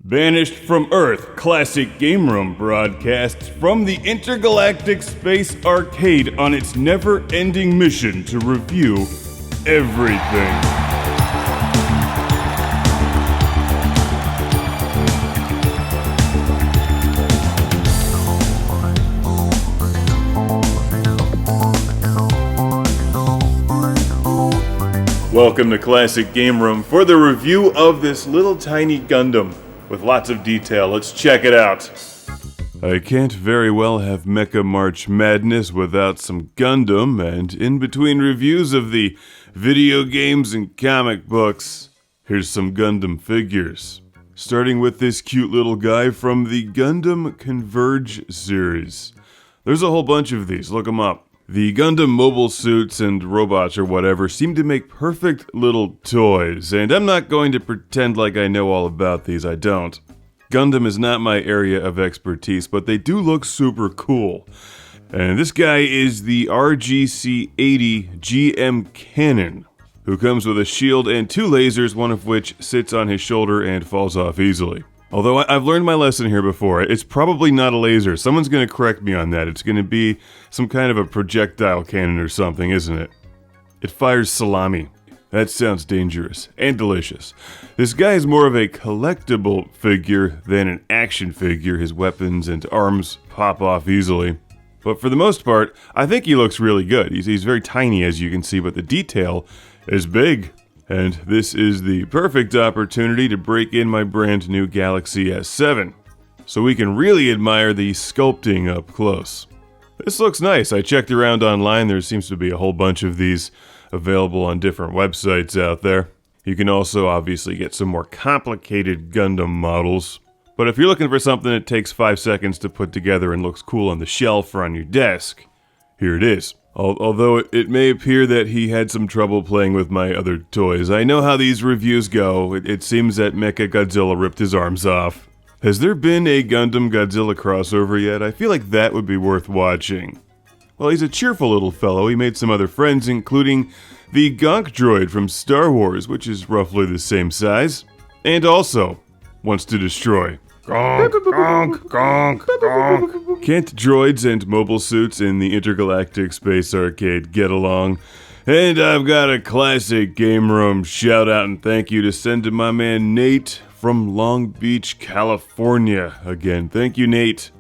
Banished from Earth, Classic Game Room broadcasts from the intergalactic space arcade on its never-ending mission to review everything. Welcome to Classic Game Room for the review of this little tiny Gundam with lots of detail. Let's check it out. I can't very well have Mecha March Madness without some Gundam, and in between reviews of the video games and comic books, here's some Gundam figures. Starting with this cute little guy from the Gundam Converge series. There's a whole bunch of these, look them up. The Gundam mobile suits and robots or whatever seem to make perfect little toys, and I'm not going to pretend like I know all about these, I don't. Gundam is not my area of expertise, but they do look super cool. And this guy is the RGC-80 GM CANNON, who comes with a shield and two lasers, one of which sits on his shoulder and falls off easily. Although I've learned my lesson here before, it's probably not a laser. Someone's going to correct me on that. It's going to be some kind of a projectile cannon or something, isn't it? It fires salami. That sounds dangerous and delicious. This guy is more of a collectible figure than an action figure. His weapons and arms pop off easily. But for the most part, I think he looks really good. He's very tiny, as you can see, but the detail is big. And this is the perfect opportunity to break in my brand new Galaxy S7, so we can really admire the sculpting up close. This looks nice. I checked around online. There seems to be a whole bunch of these available on different websites out there. You can also obviously get some more complicated Gundam models. But if you're looking for something that takes 5 seconds to put together and looks cool on the shelf or on your desk, here it is. Although it may appear that he had some trouble playing with my other toys. I know how these reviews go. It seems that Mecha Godzilla ripped his arms off. Has there been a Gundam Godzilla crossover yet? I feel like that would be worth watching. Well, he's a cheerful little fellow. He made some other friends, including the Gonk droid from Star Wars, which is roughly the same size, and also wants to destroy. Gonk, gonk, gonk, gonk. Can't droids and mobile suits in the intergalactic space arcade get along? And I've got a Classic Game Room shout out and thank you to send to my man Nate from Long Beach, California. Again, thank you, Nate.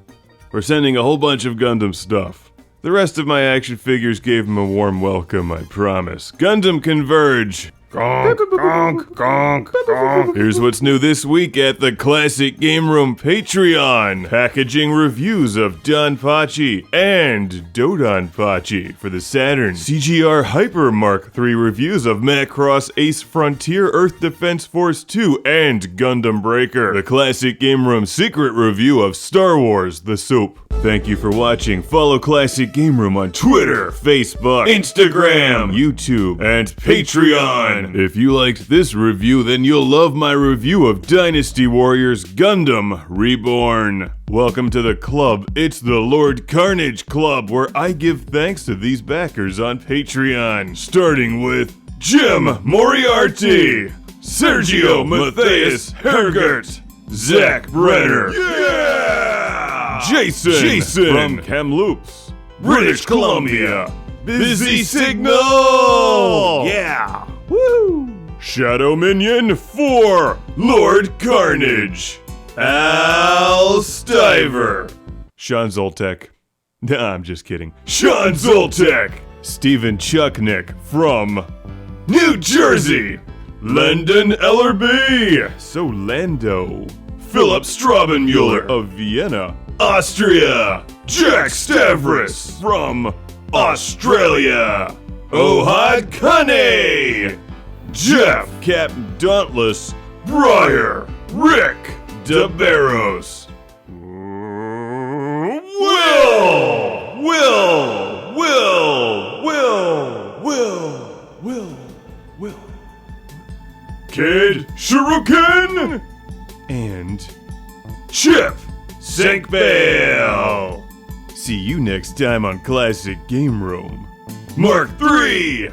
We're sending a whole bunch of Gundam stuff. The rest of my action figures gave him a warm welcome, I promise. Gundam Converge. Gonk, gonk, gonk, gonk. Here's what's new this week at the Classic Game Room Patreon. Packaging reviews of Donpachi and Dodonpachi for the Saturn. CGR Hyper Mark III reviews of Macross Ace Frontier Earth Defense Force 2 and Gundam Breaker. The Classic Game Room secret review of Star Wars The Soup. Thank you for watching. Follow Classic Game Room on Twitter, Facebook, Instagram, YouTube, and Patreon. If you liked this review, then you'll love my review of Dynasty Warriors Gundam Reborn. Welcome to the club. It's the Lord Carnage Club, where I give thanks to these backers on Patreon. Starting with Jim Moriarty, Sergio Matthias Hergert, Zach Brenner, Jason from Kamloops, British Columbia, Busy Signal, yeah, woo! Shadow Minion 4, Lord Carnage, Al Stiver, Sean Zoltek, nah, I'm just kidding, Sean Zoltek, Stephen Chucknick from New Jersey, Landon Ellerby, so Lando, Philip Straubenmuller of Vienna, Austria, Jack Stavros from Australia, Ohad Kane, Jeff Captain Dauntless, Briar, Rick DeBarros, Will, Kid Shuriken, and Chip Sankbale. See you next time on Classic Game Room. Mark III!